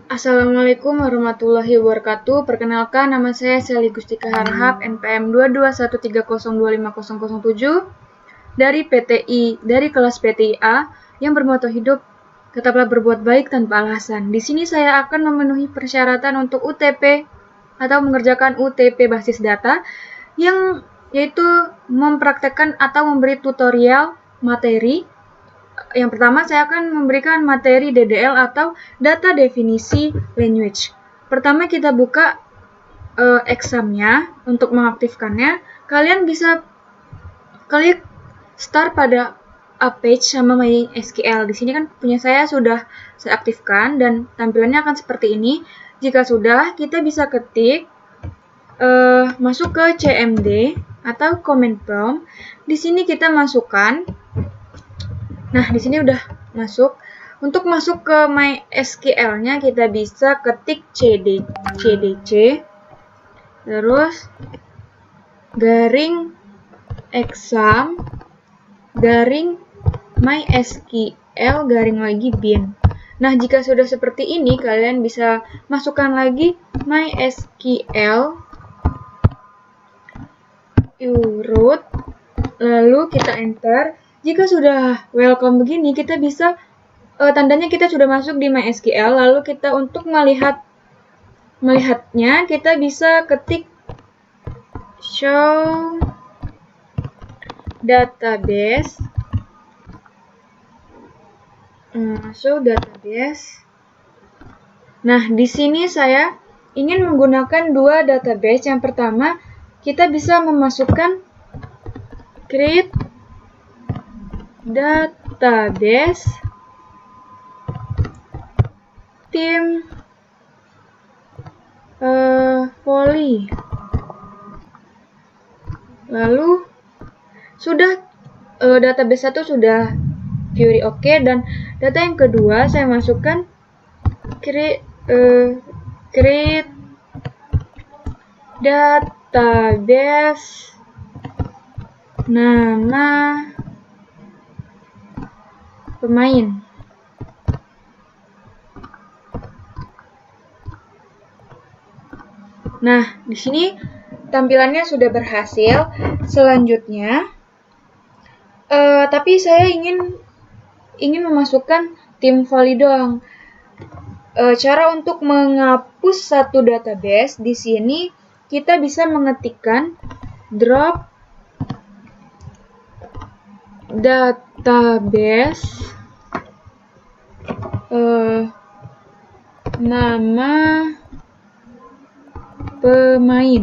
Assalamualaikum warahmatullahi wabarakatuh. Perkenalkan, nama saya Sally Gustika Harahap, NPM 221305007 dari PTI, dari kelas PTIA yang bermoto hidup, tetaplah berbuat baik tanpa alasan. Di sini saya akan memenuhi persyaratan untuk UTP atau mengerjakan UTP basis data, yang yaitu mempraktekkan atau memberi tutorial materi. Yang pertama, saya akan memberikan materi DDL atau Data Definisi Language. Pertama, kita buka examnya. Untuk mengaktifkannya, kalian bisa klik start pada a page sama MySQL. Di sini kan punya saya sudah saya aktifkan dan tampilannya akan seperti ini. Jika sudah, kita bisa ketik masuk ke CMD atau command prompt. Di sini kita masukkan. Nah, di sini udah masuk. Untuk masuk ke MySQL-nya, kita bisa ketik cdc, terus garing exam, garing MySQL, garing lagi bin. Nah, jika sudah seperti ini, kalian bisa masukkan lagi MySQL root, lalu kita enter. Jika sudah welcome begini, kita bisa tandanya kita sudah masuk di MySQL. Lalu kita untuk melihatnya, kita bisa ketik show database. Nah, di sini saya ingin menggunakan dua database. Yang pertama, kita bisa memasukkan create database tim volley. Lalu sudah database satu sudah query oke, dan data yang kedua saya masukkan create database nama pemain. Nah, di sini tampilannya sudah berhasil. Selanjutnya, tapi saya ingin memasukkan tim volley doang. Cara untuk menghapus satu database, di sini kita bisa mengetikkan drop database nama pemain.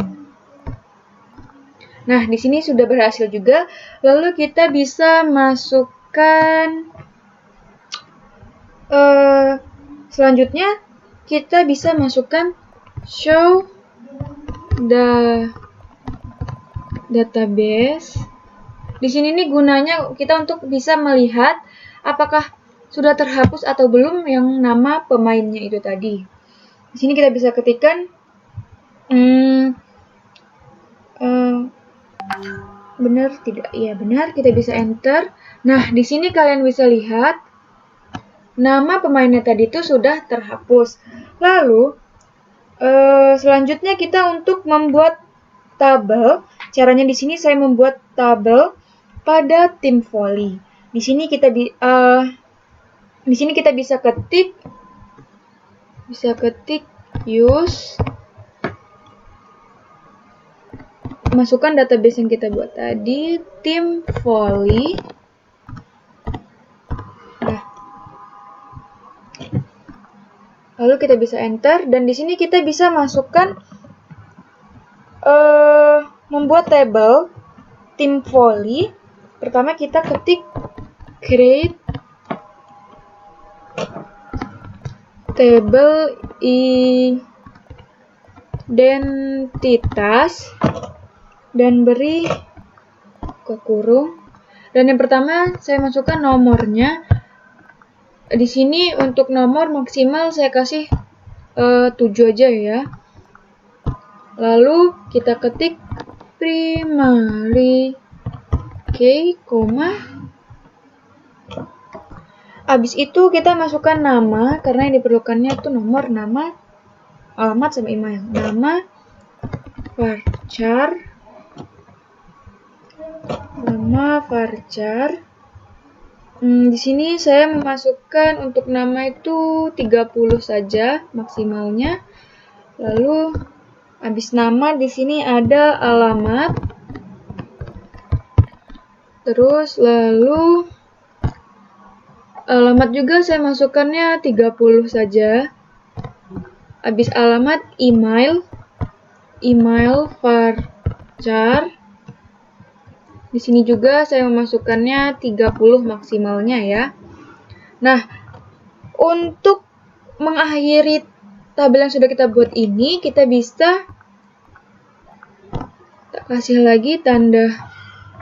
Nah, di sini sudah berhasil juga. Lalu kita bisa masukkan selanjutnya kita bisa masukkan show database. Di sini nih gunanya kita untuk bisa melihat apakah sudah terhapus atau belum yang nama pemainnya itu tadi. Di sini kita bisa ketikkan benar tidak? Iya, benar. Kita bisa enter. Nah, di sini kalian bisa lihat nama pemainnya tadi itu sudah terhapus. Lalu selanjutnya kita untuk membuat tabel. Caranya di sini saya membuat tabel pada tim volley. Di sini kita bisa ketik use, masukkan database yang kita buat tadi, tim volley. Nah, lalu kita bisa enter, dan di sini kita bisa masukkan membuat tabel tim volley. Pertama kita ketik create table identitas dan beri ke kurung. Dan yang pertama saya masukkan nomornya. Di sini untuk nomor maksimal saya kasih 7 aja ya. Lalu kita ketik primary key, Habis itu kita masukkan nama, karena yang diperlukannya itu nomor, nama, alamat, sama email. Nama, varchar, di sini saya memasukkan untuk nama itu 30 saja maksimalnya. Lalu habis nama di sini ada alamat. Terus lalu alamat juga saya masukkannya 30 saja. Habis alamat email varchar. Di sini juga saya memasukkannya 30 maksimalnya ya. Nah, untuk mengakhiri tabel yang sudah kita buat ini, kita bisa kasih lagi tanda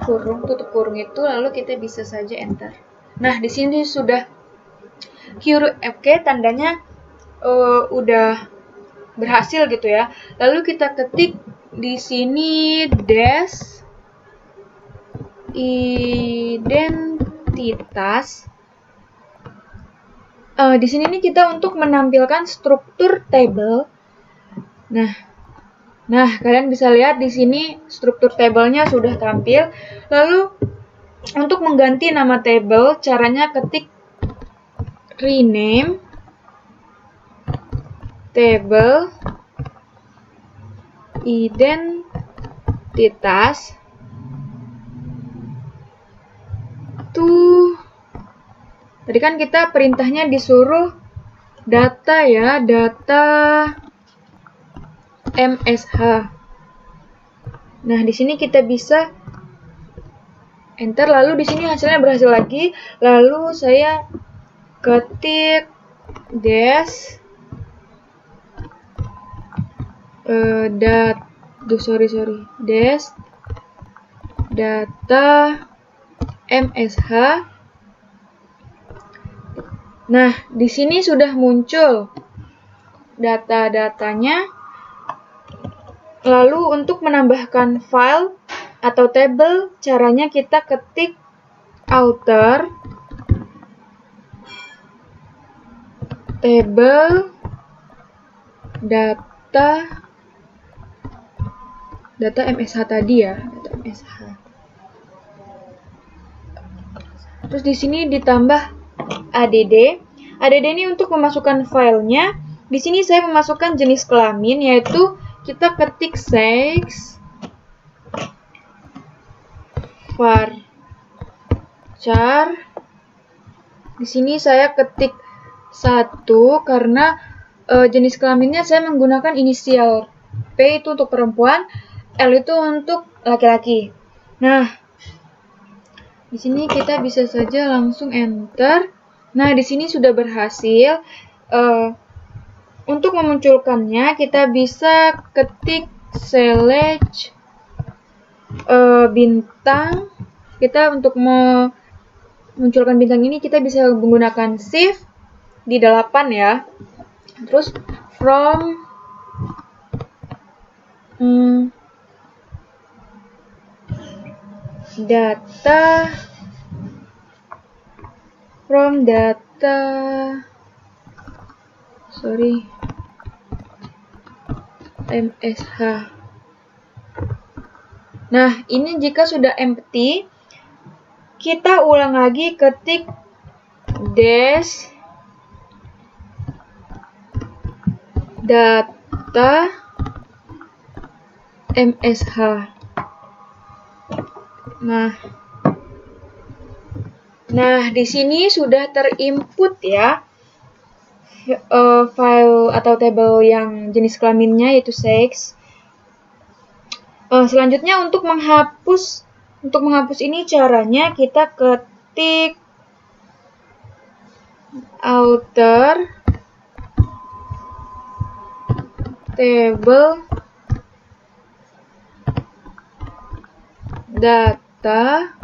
kurung, tutup kurung itu, lalu kita bisa saja enter. Nah, di sini sudah oke, tandanya udah berhasil gitu ya. Lalu kita ketik di sini dash identitas. Di sini nih kita untuk menampilkan struktur table. Nah, kalian bisa lihat di sini struktur tabelnya sudah tampil. Lalu untuk mengganti nama table, caranya ketik rename table identitas tadi kan kita perintahnya disuruh data ya, data MSH. Nah, di sini kita bisa enter, lalu di sini hasilnya berhasil lagi. Lalu saya ketik dash dash data MSH. Nah, di sini sudah muncul data-datanya. Lalu untuk menambahkan file atau table, caranya kita ketik alter table data MSH tadi ya, data MSH. Terus di sini ditambah add. Add ini untuk memasukkan filenya. Di sini saya memasukkan jenis kelamin, yaitu kita ketik sex varchar. Di sini saya ketik 1 karena jenis kelaminnya saya menggunakan inisial P itu untuk perempuan, L itu untuk laki-laki. Nah, di sini kita bisa saja langsung enter. Nah, di sini sudah berhasil. Untuk memunculkannya, kita bisa ketik select bintang. Kita untuk memunculkan bintang ini, kita bisa menggunakan shift di 8 ya. Terus from data MSH. Nah, ini jika sudah empty, kita ulang lagi ketik dash data MSH. Nah, di sini sudah terinput ya file atau table yang jenis kelaminnya yaitu sex. Selanjutnya untuk menghapus ini caranya kita ketik alter table data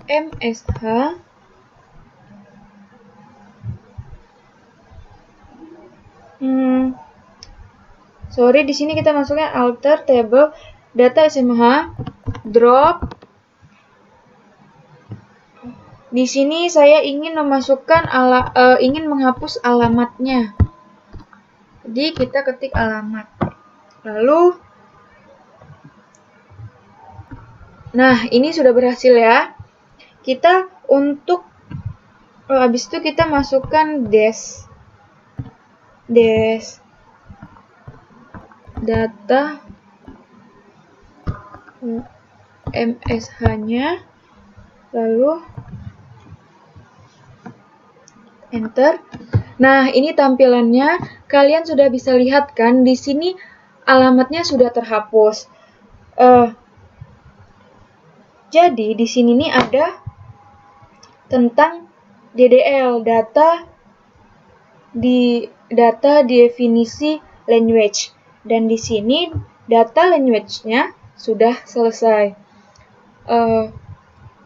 MSH. Sorry, di sini kita masuknya alter table data SMH drop Di sini saya ingin memasukkan ingin menghapus alamatnya. Jadi kita ketik alamat. Lalu, nah ini sudah berhasil ya. Kita untuk habis itu kita masukkan dash data MSH-nya, lalu enter. Nah, ini tampilannya. Kalian sudah bisa lihat kan, di sini alamatnya sudah terhapus. Jadi di sini nih ada tentang DDL, data definisi language, dan di sini data language-nya sudah selesai.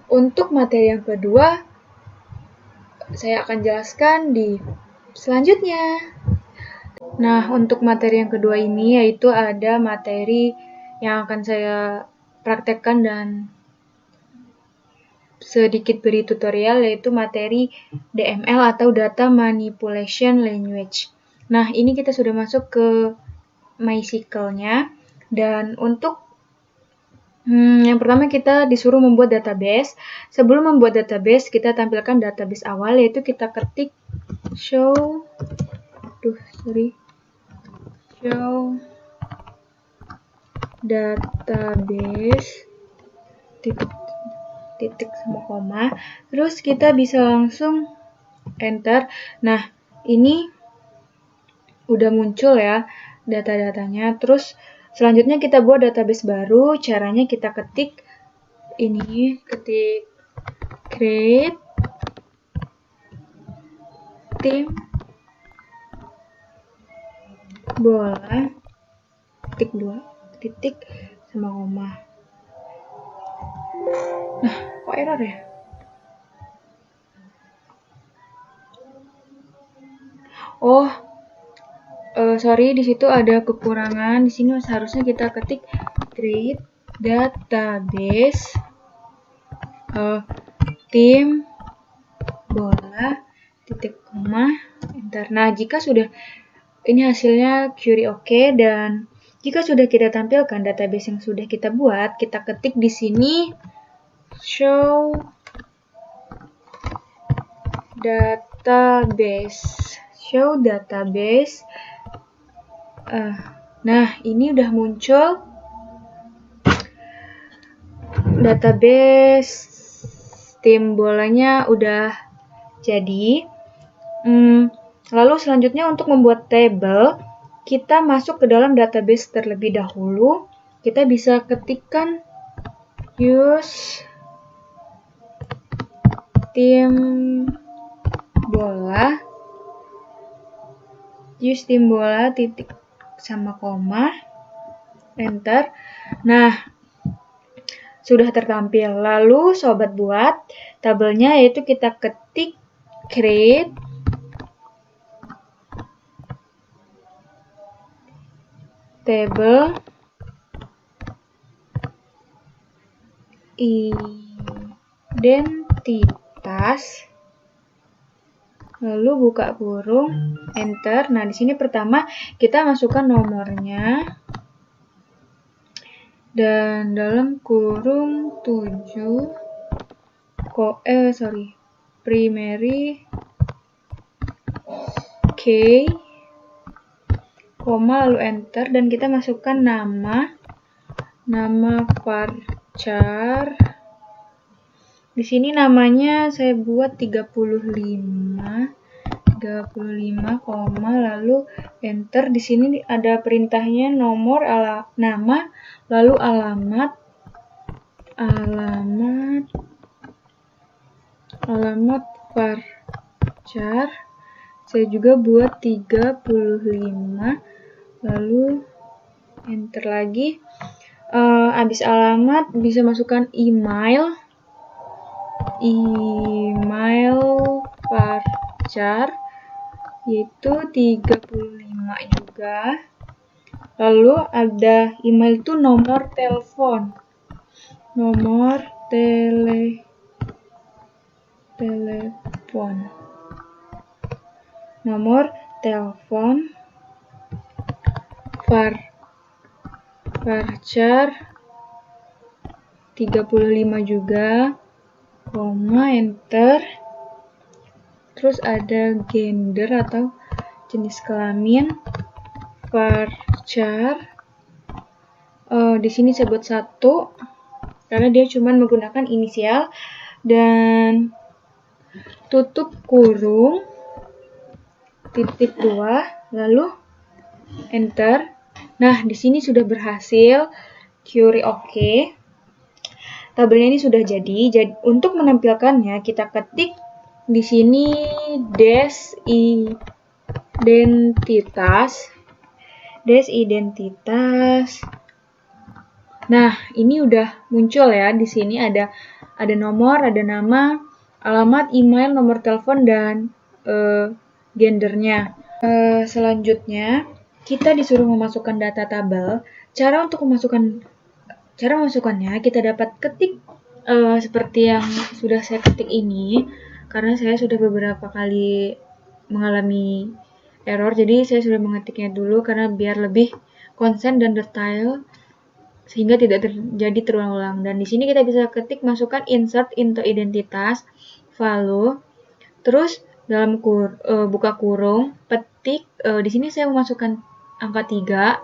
Untuk materi yang kedua, saya akan jelaskan di selanjutnya. Nah, untuk materi yang kedua ini yaitu ada materi yang akan saya praktekkan dan sedikit beri tutorial, yaitu materi DML atau Data Manipulation Language. Nah, ini kita sudah masuk ke MySQL-nya, dan untuk yang pertama kita disuruh membuat database. Sebelum membuat database, kita tampilkan database awal, yaitu kita ketik show database titik sama koma. Terus kita bisa langsung enter. Nah, ini udah muncul ya data-datanya. Terus selanjutnya kita buat database baru. Caranya kita ketik create tim bola titik 2 titik sama koma. Nah, kok error ya? Sorry, di situ ada kekurangan. Di sini seharusnya kita ketik create database tim bola titik koma enter. Nah, jika sudah ini hasilnya query oke, dan jika sudah kita tampilkan database yang sudah kita buat, kita ketik di sini show database. Nah, ini udah muncul database tim bolanya udah jadi. Lalu selanjutnya untuk membuat table, kita masuk ke dalam database terlebih dahulu. Kita bisa ketikkan use tim bola titik sama koma enter. Nah, sudah tertampil. Lalu sobat buat tabelnya, yaitu kita ketik create table identitas, lalu buka kurung, enter. Nah, di sini pertama kita masukkan nomornya, dan dalam kurung 7 primary key, koma, lalu enter, dan kita masukkan nama varchar. Di sini namanya saya buat 35, lalu enter. Di sini ada perintahnya nomor, nama, lalu alamat varchar. Saya juga buat 35, lalu enter lagi. Habis alamat bisa masukkan email varchar, yaitu 35 juga. Lalu ada email itu nomor telepon telepon. Nomor telepon varchar 35 juga, koma, enter. Terus ada gender atau jenis kelamin varchar. Di sini saya buat 1 karena dia cuma menggunakan inisial, dan tutup kurung titik 2 lalu enter. Nah, di sini sudah berhasil. Query OK. Tabelnya ini sudah jadi. Untuk menampilkannya kita ketik di sini identitas. Nah, ini udah muncul ya. Di sini ada nomor, ada nama, alamat, email, nomor telepon, dan gendernya. Selanjutnya, kita disuruh memasukkan data tabel. Cara memasukkannya kita dapat ketik seperti yang sudah saya ketik ini, karena saya sudah beberapa kali mengalami error, jadi saya sudah mengetiknya dulu karena biar lebih konsen dan detail sehingga tidak terjadi terulang-ulang. Dan di sini kita bisa ketik masukkan insert into identitas, lalu terus dalam buka kurung, petik, di sini saya memasukkan angka 3,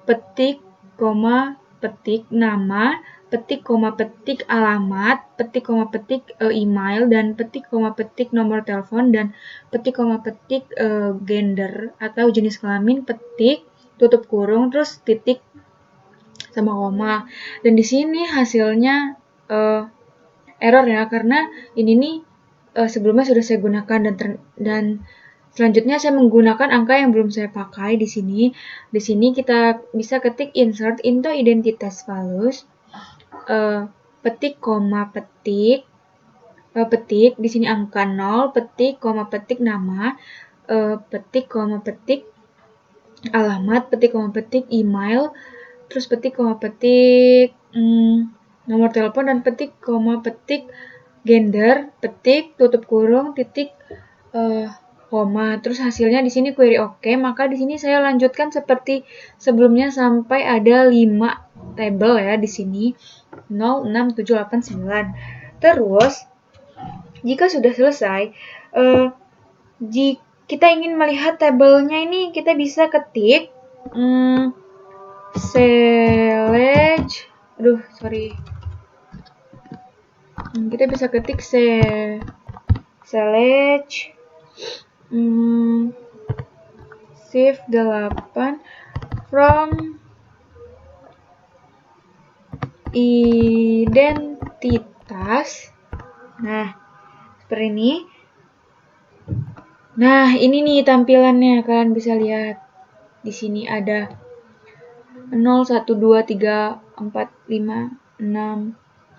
petik, koma, petik nama, petik, koma, petik alamat, petik, koma, petik email, dan petik, koma, petik nomor telepon, dan petik, koma, petik gender atau jenis kelamin, petik, tutup kurung, terus titik sama koma. Dan di sini hasilnya error ya, karena ini nih sebelumnya sudah saya gunakan, dan selanjutnya saya menggunakan angka yang belum saya pakai di sini. Di sini kita bisa ketik insert into identitas values, petik, koma, petik, petik di sini angka 0, petik, koma, petik nama, petik, koma, petik alamat, petik, koma, petik email, terus petik, koma, petik nomor telepon, dan petik, koma, petik gender, petik, tutup kurung, titik, koma. Terus hasilnya di sini query OK, maka di sini saya lanjutkan seperti sebelumnya sampai ada 5 tabel ya di sini. 0, 6, 7, 8, 9. Terus jika sudah selesai, jika kita ingin melihat tabelnya ini, kita bisa ketik select, kita bisa ketik select shift 8 from identitas. Nah, seperti ini. Nah, ini nih tampilannya, kalian bisa lihat. Di sini ada 0, 1, 2, 3, 4, 5, 6,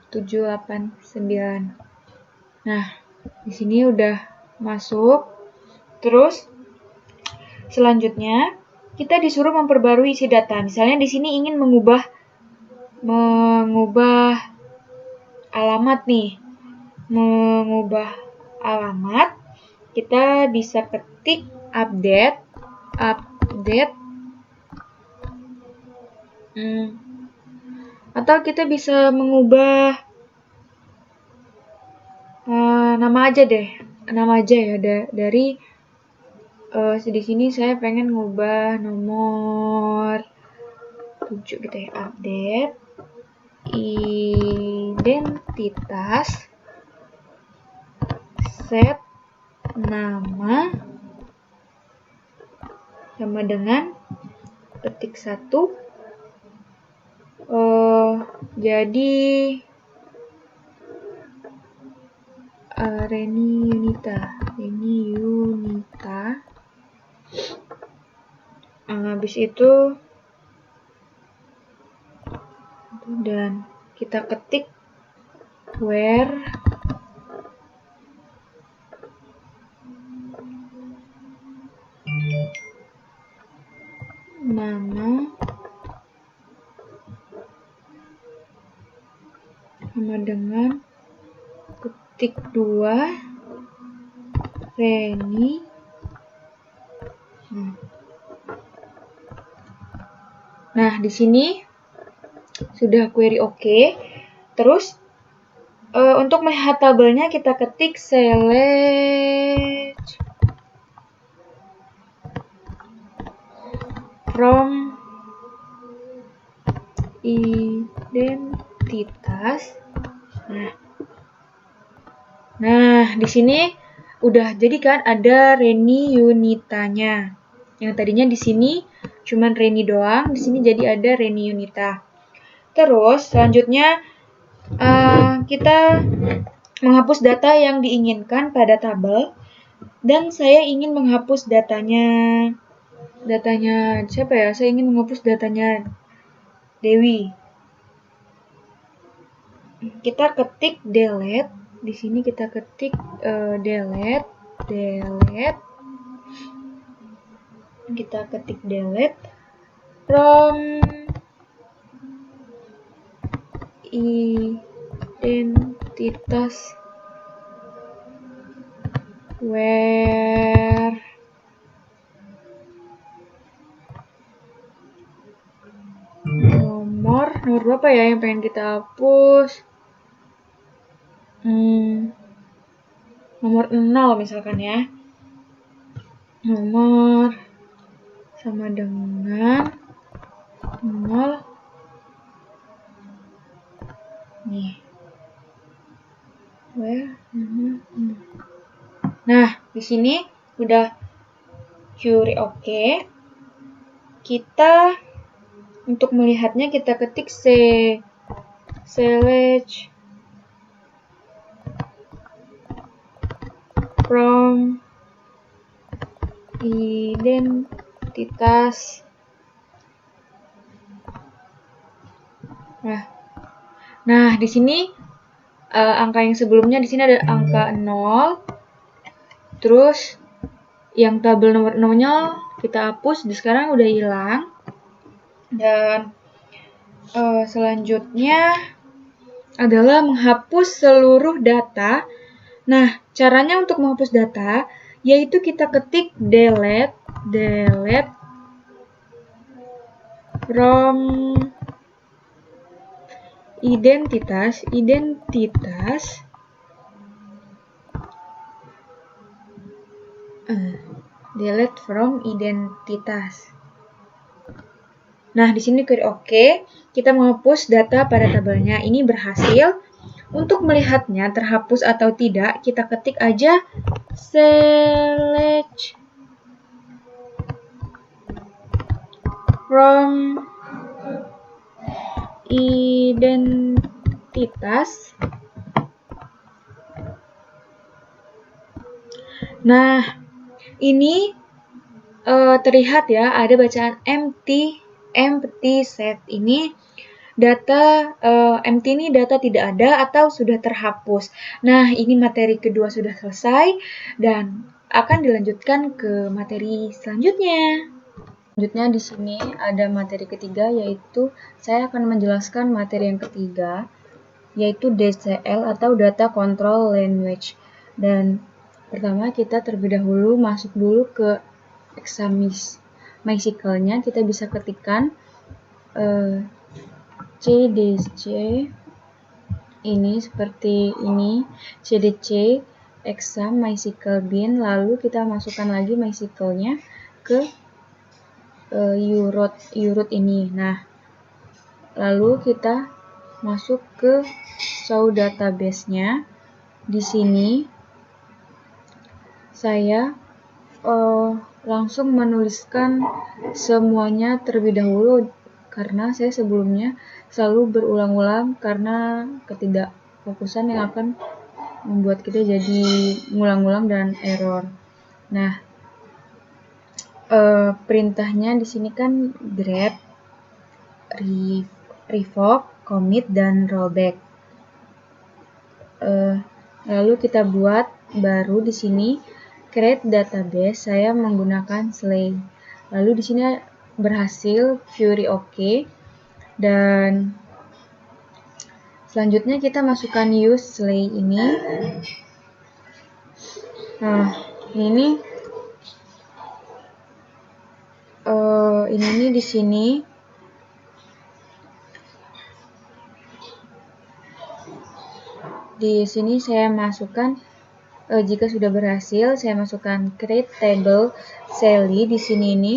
7, 8, 9. Nah, di sini udah masuk. Terus selanjutnya kita disuruh memperbarui isi data. Misalnya di sini ingin mengubah alamat nih. Mengubah alamat, kita bisa ketik update atau kita bisa mengubah nama aja ya, dari di sini saya pengen ngubah nomor 7 gitu ya, update identitas, set nama sama dengan petik 1, jadi Reni Yunita. Habis itu dan kita ketik where nama sama dengan ketik 2 Reni. Nah, di sini sudah query oke. Terus untuk melihat tabelnya kita ketik select from identitas. Nah, di sini udah jadi kan ada Reni Yunitanya. Yang tadinya di sini cuman Reni doang, di sini jadi ada Reni Yunita. Terus selanjutnya kita menghapus data yang diinginkan pada tabel, dan saya ingin menghapus datanya siapa ya? Saya ingin menghapus datanya Dewi. Kita ketik delete. Di sini kita ketik delete. Kita ketik delete from identitas where nomor berapa ya yang pengen kita hapus? Nomor 0 misalkan ya. Nomor sama dengan 0 nih. Nah, di sini udah query oke. Kita untuk melihatnya kita ketik select from identitas. Nah, di sini angka yang sebelumnya di sini ada angka 0. Terus yang tabel nomor 0-nya kita hapus, sekarang udah hilang. Dan selanjutnya adalah menghapus seluruh data. Nah, caranya untuk menghapus data yaitu kita ketik delete from identitas delete from identitas. Nah, di sini query oke. Kita menghapus data pada tabelnya. Ini berhasil. Untuk melihatnya terhapus atau tidak, kita ketik aja select from identitas. Nah, ini terlihat ya ada bacaan empty set. Ini data empty ini data tidak ada atau sudah terhapus. Nah, ini materi kedua sudah selesai dan akan dilanjutkan ke materi selanjutnya. Selanjutnya di sini ada materi ketiga, yaitu saya akan menjelaskan materi yang ketiga, yaitu DCL atau Data Control Language. Dan pertama kita terlebih dahulu masuk dulu ke exam MySQL-nya. Kita bisa ketikkan CDC ini seperti ini, CDC exam MySQL bin, lalu kita masukkan lagi MySQL-nya ke urut ini. Nah, lalu kita masuk ke show database-nya. Di sini saya langsung menuliskan semuanya terlebih dahulu karena saya sebelumnya selalu berulang-ulang karena ketidakfokusan yang akan membuat kita jadi ngulang-ngulang dan error. Nah, perintahnya di sini kan grep, revoke, commit, dan rollback. Lalu kita buat baru di sini create database. Saya menggunakan slay. Lalu di sini berhasil query oke, dan Selanjutnya kita masukkan use slay ini. Nah, ini di sini. Di sini saya masukkan, jika sudah berhasil, saya masukkan create table Sally di sini ini.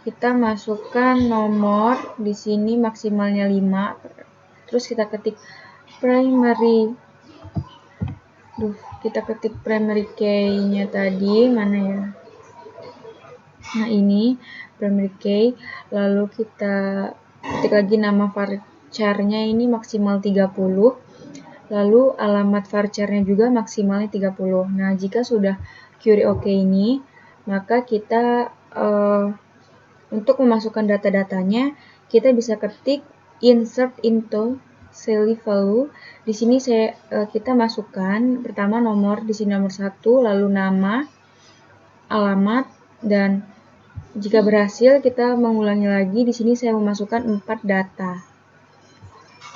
Kita masukkan nomor di sini maksimalnya 5. Terus kita ketik primary. Kita ketik primary key-nya tadi, mana ya? Nah, ini primary key. Lalu kita ketik lagi nama varchar-nya ini maksimal 30. Lalu alamat varchar-nya juga maksimalnya 30. Nah, jika sudah query OK ini, maka kita untuk memasukkan data-datanya, kita bisa ketik insert into Sally value. Di sini kita masukkan pertama nomor, di sini nomor 1, lalu nama, alamat, dan jika berhasil kita mengulangi lagi. Di sini saya memasukkan 4 data,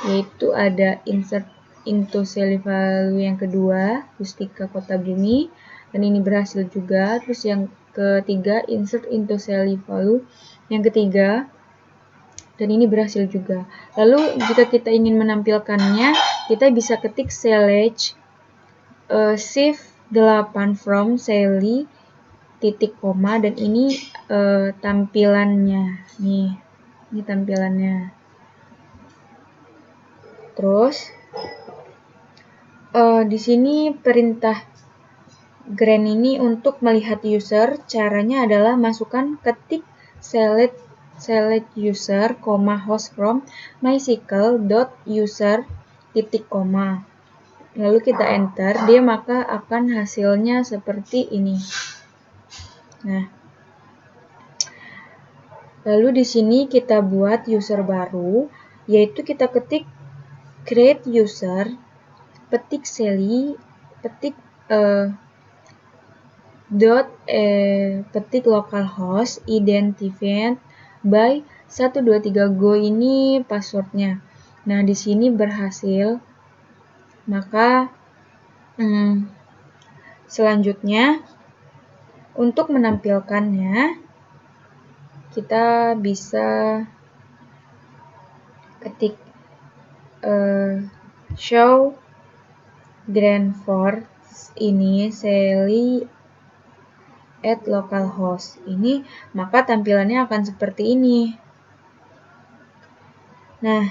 yaitu ada insert into Sally value yang kedua, Yustika Kota Bumi, dan ini berhasil juga. Terus yang ketiga insert into Sally value yang ketiga, dan ini berhasil juga. Lalu jika kita ingin menampilkannya, kita bisa ketik select shift 8 from Sally titik koma, dan ini tampilannya nih. Ini tampilannya. Terus di sini perintah grant ini untuk melihat user, caranya adalah masukkan ketik select user, host from MySQL.user titik koma. Lalu kita enter, dia maka akan hasilnya seperti ini. Nah, lalu di sini kita buat user baru, yaitu kita ketik create user, petik Sally, petik petik localhost, identified by 123 go, ini passwordnya. Nah, di sini berhasil. Maka selanjutnya untuk menampilkannya, kita bisa ketik show grant for ini Sally at localhost ini, maka tampilannya akan seperti ini. Nah,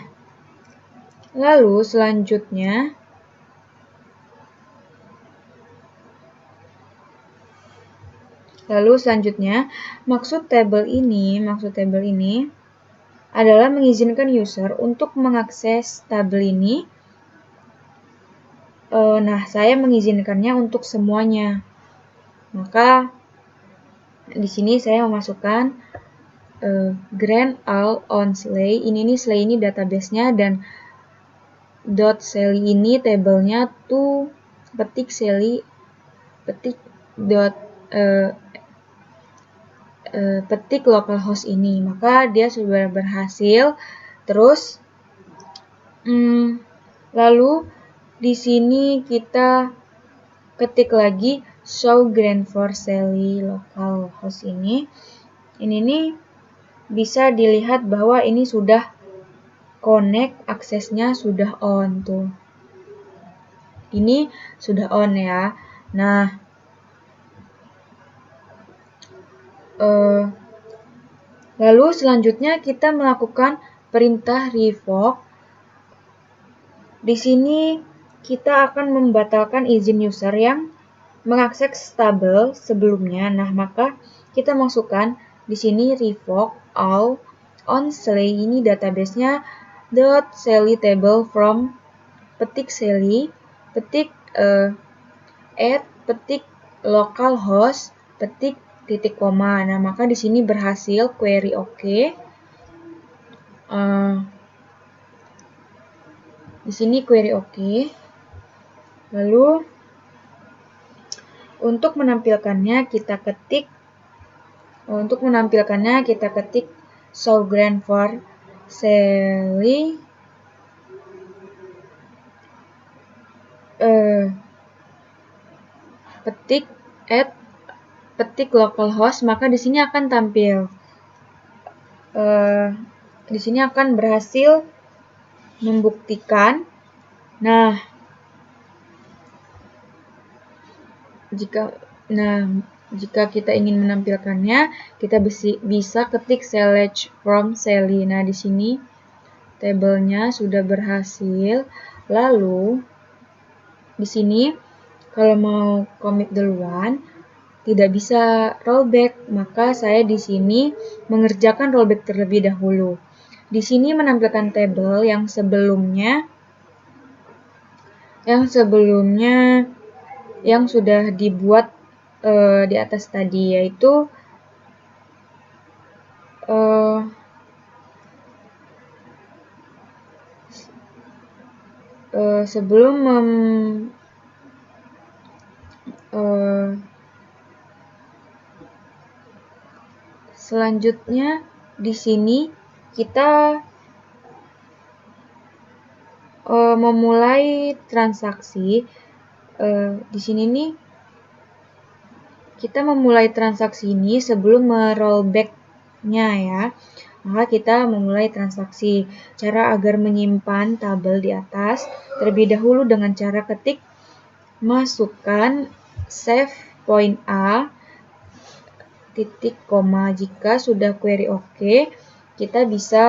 lalu selanjutnya maksud tabel ini adalah mengizinkan user untuk mengakses tabel ini. Nah, saya mengizinkannya untuk semuanya. Maka di sini saya memasukkan grant all on Sally. Ini Sally ini database-nya, dan .sally ini tabelnya to petik Sally petik petik localhost ini. Maka dia sudah berhasil. Terus lalu di sini kita ketik lagi show grant for Sally localhost ini. Ini nih bisa dilihat bahwa ini sudah connect, aksesnya sudah on tuh. Ini sudah on ya. Nah, lalu selanjutnya kita melakukan perintah revoke. Di sini kita akan membatalkan izin user yang mengakses tabel sebelumnya. Nah, maka kita masukkan di sini revoke all on Sally, ini database-nya .sally table from petik Sally, petik add, petik localhost, petik titik koma. Nah, maka di sini berhasil, query OK. Di sini query OK. Lalu untuk menampilkannya kita ketik show grant for Sally petik localhost, maka di sini akan tampil. Di sini akan berhasil membuktikan. Nah, jika kita ingin menampilkannya, kita bisa ketik select from Sally. Nah, di sini tabelnya sudah berhasil. Lalu di sini kalau mau commit duluan tidak bisa rollback, maka saya di sini mengerjakan rollback terlebih dahulu. Di sini menampilkan tabel yang sebelumnya yang sudah dibuat di atas tadi, yaitu selanjutnya di sini kita memulai transaksi. Di sini nih kita memulai transaksi ini sebelum merollback-nya ya. Maka kita memulai transaksi. Cara agar menyimpan tabel di atas terlebih dahulu dengan cara ketik masukkan save point A titik koma. Jika sudah query oke, kita bisa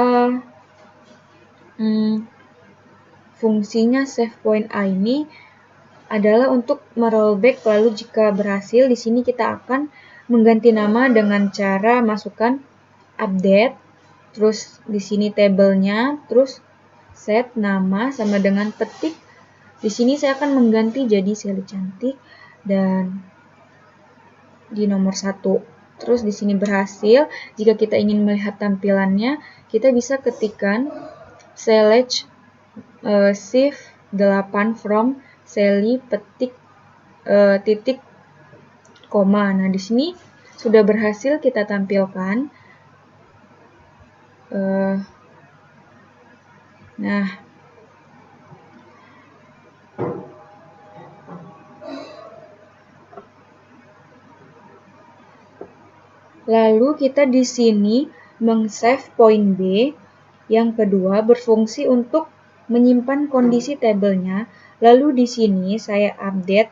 fungsinya save point A ini adalah untuk merollback. Lalu jika berhasil, di sini kita akan mengganti nama dengan cara masukkan update, terus di sini tabelnya, terus set nama sama dengan petik. Di sini saya akan mengganti jadi Sally Cantik dan di nomor 1. Terus di sini berhasil. Jika kita ingin melihat tampilannya, kita bisa ketikkan select shift 8 from Sally titik koma. Nah, di sini sudah berhasil kita tampilkan. Lalu kita di sini meng-save point B. Yang kedua berfungsi untuk menyimpan kondisi tabelnya. Lalu di sini saya update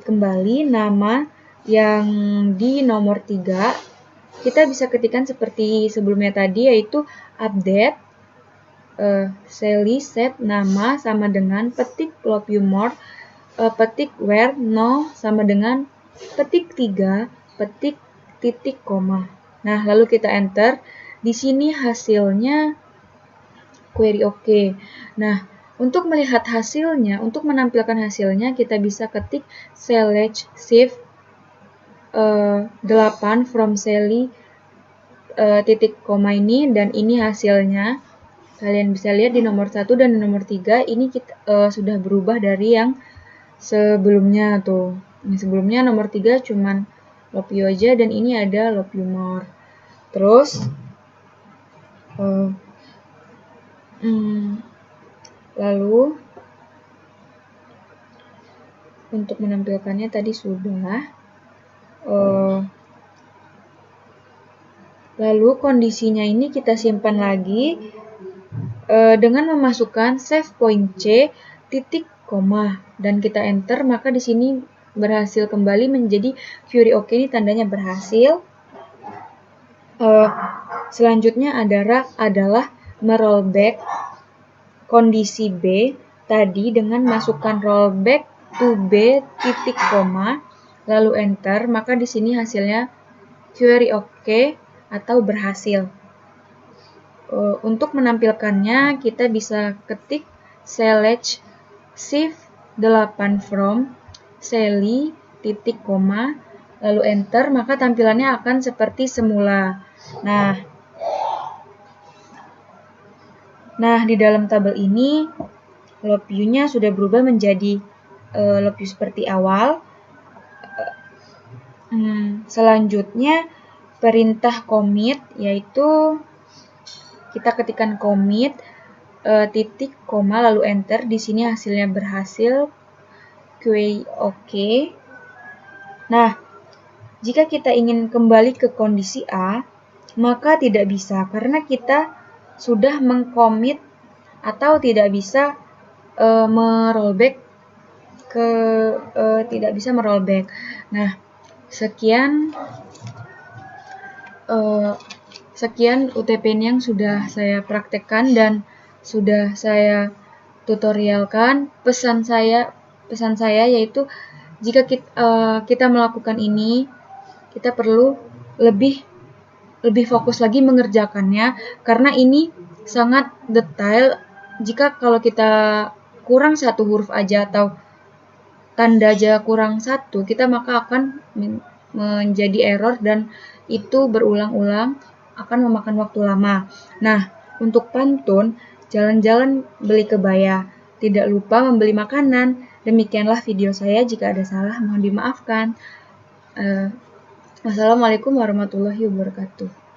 kembali nama yang di nomor 3. Kita bisa ketikkan seperti sebelumnya tadi, yaitu update Sally set nama sama dengan petik love you more, petik where no sama dengan petik 3 petik titik koma. Nah, lalu kita enter. Di sini hasilnya query oke. Nah, untuk melihat hasilnya, untuk menampilkan hasilnya, kita bisa ketik select shift 8 from Sally titik koma ini, dan ini hasilnya. Kalian bisa lihat di nomor 1 dan nomor 3 ini kita sudah berubah dari yang sebelumnya tuh. Yang sebelumnya nomor 3 cuman love you aja, dan ini ada love you more. Terus lalu untuk menampilkannya tadi sudah. Lalu kondisinya ini kita simpan lagi dengan memasukkan save point C titik koma dan kita enter, maka di sini berhasil kembali menjadi query oke. Ini tandanya berhasil. Selanjutnya adalah merollback kondisi B tadi dengan masukkan rollback to B titik koma lalu enter, maka di sini hasilnya query oke atau berhasil. Untuk menampilkannya kita bisa ketik select shift 8 from Sally titik koma lalu enter, maka tampilannya akan seperti semula. Nah, di dalam tabel ini love you-nya sudah berubah menjadi love you seperti awal. Selanjutnya perintah commit, yaitu kita ketikkan commit titik koma lalu enter. Di sini hasilnya berhasil, QA oke. Nah, jika kita ingin kembali ke kondisi A, maka tidak bisa karena kita sudah mengcommit atau tidak bisa merollback tidak bisa merollback. Nah, sekian UTP yang sudah saya praktekkan dan sudah saya tutorialkan. Pesan saya yaitu jika kita melakukan ini, kita perlu lebih fokus lagi mengerjakannya karena ini sangat detail. Jika kalau kita kurang satu huruf aja atau tanda aja kurang satu, kita maka akan menjadi error dan itu berulang-ulang akan memakan waktu lama. Nah, untuk pantun, jalan-jalan beli kebaya, tidak lupa membeli makanan. Demikianlah video saya, jika ada salah mohon dimaafkan. Wassalamualaikum warahmatullahi wabarakatuh.